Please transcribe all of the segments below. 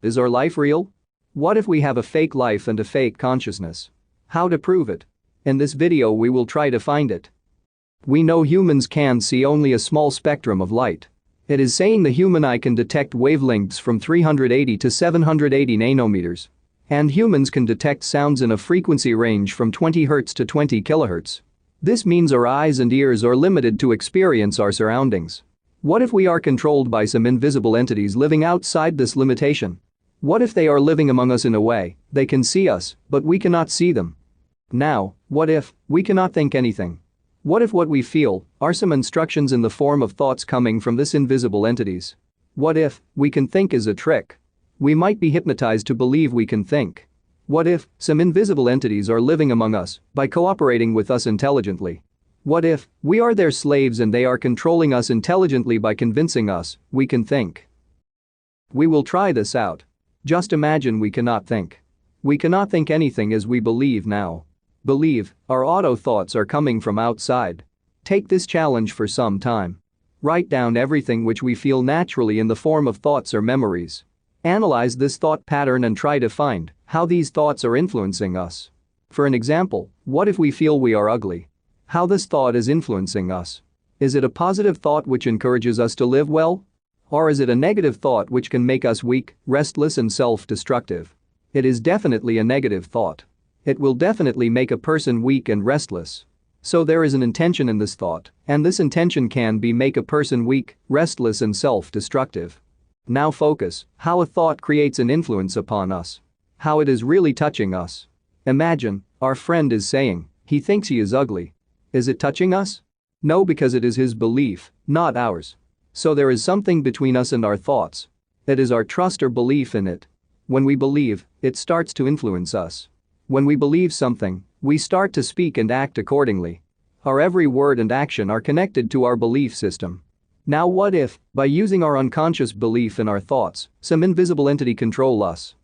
Is our life real? What if we have a fake life and a fake consciousness? How to prove it? In this video we will try to find it. We know humans can see only a small spectrum of light. It is saying the human eye can detect wavelengths from 380 to 780 nanometers. And humans can detect sounds in a frequency range from 20 Hz to 20 kHz. This means our eyes and ears are limited to experience our surroundings. What if we are controlled by some invisible entities living outside this limitation? What if they are living among us in a way they can see us, but we cannot see them? Now, what if we cannot think anything? What if what we feel are some instructions in the form of thoughts coming from this invisible entities? What if we can think is a trick? We might be hypnotized to believe we can think. What if some invisible entities are living among us by cooperating with us intelligently? What if we are their slaves and they are controlling us intelligently by convincing us we can think? We will try this out. Just imagine we cannot think. We cannot think anything as we believe now. Believe our auto thoughts are coming from outside. Take this challenge for some time. Write down everything which we feel naturally in the form of thoughts or memories. Analyze this thought pattern and try to find how these thoughts are influencing us. For an example, what if we feel we are ugly? How this thought is influencing us? Is it a positive thought which encourages us to live well? Or is it a negative thought which can make us weak, restless and self-destructive? It is definitely a negative thought. It will definitely make a person weak and restless. So there is an intention in this thought, and this intention can be make a person weak, restless and self-destructive. Now focus how a thought creates an influence upon us. How it is really touching us. Imagine, our friend is saying, he thinks he is ugly. Is it touching us? No, because it is his belief, not ours. So there is something between us and our thoughts. It is our trust or belief in it. When we believe, it starts to influence us. When we believe something, we start to speak and act accordingly. Our every word and action are connected to our belief system. Now what if, by using our unconscious belief in our thoughts, some invisible entity control us?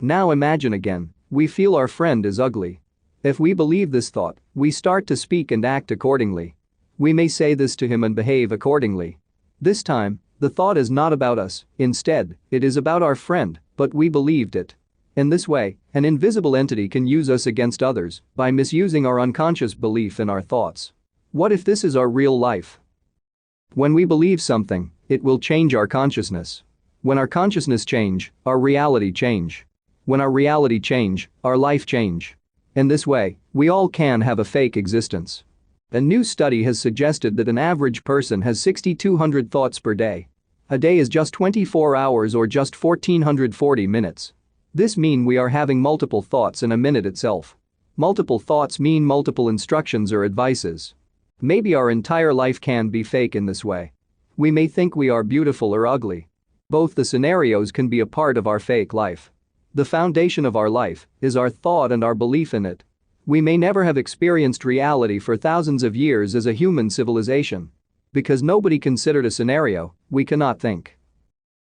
Now imagine again, we feel our friend is ugly. If we believe this thought, we start to speak and act accordingly. We may say this to him and behave accordingly. This time, the thought is not about us, instead, it is about our friend, but we believed it. In this way, an invisible entity can use us against others by misusing our unconscious belief in our thoughts. What if this is our real life? When we believe something, it will change our consciousness. When our consciousness change, our reality change. When our reality change, our life change. In this way, we all can have a fake existence. A new study has suggested that an average person has 6,200 thoughts per day. A day is just 24 hours or just 1,440 minutes. This means we are having multiple thoughts in a minute itself. Multiple thoughts mean multiple instructions or advices. Maybe our entire life can be fake in this way. We may think we are beautiful or ugly. Both the scenarios can be a part of our fake life. The foundation of our life is our thought and our belief in it. We may never have experienced reality for thousands of years as a human civilization. Because nobody considered a scenario, we cannot think.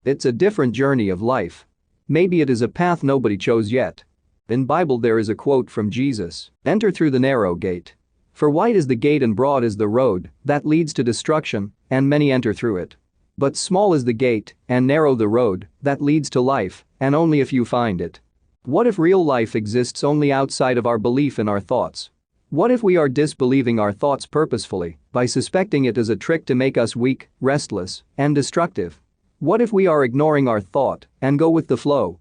It's a different journey of life. Maybe it is a path nobody chose yet. In Bible there is a quote from Jesus, "Enter through the narrow gate. For wide is the gate and broad is the road that leads to destruction, and many enter through it. But small is the gate and narrow the road that leads to life, and only a few find it." What if real life exists only outside of our belief in our thoughts? What if we are disbelieving our thoughts purposefully by suspecting it as a trick to make us weak, restless, and destructive? What if we are ignoring our thought and go with the flow?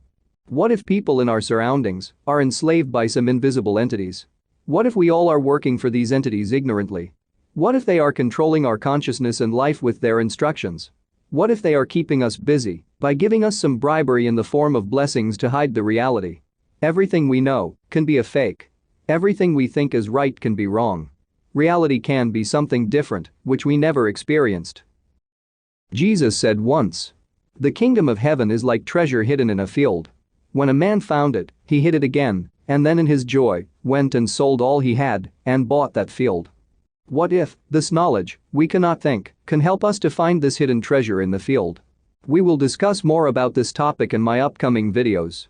What if people in our surroundings are enslaved by some invisible entities? What if we all are working for these entities ignorantly? What if they are controlling our consciousness and life with their instructions? What if they are keeping us busy by giving us some bribery in the form of blessings to hide the reality? Everything we know can be a fake. Everything we think is right can be wrong. Reality can be something different, which we never experienced. Jesus said once, "The kingdom of heaven is like treasure hidden in a field. When a man found it, he hid it again, and then in his joy, went and sold all he had and bought that field." What if this knowledge we cannot think can help us to find this hidden treasure in the field? We will discuss more about this topic in my upcoming videos.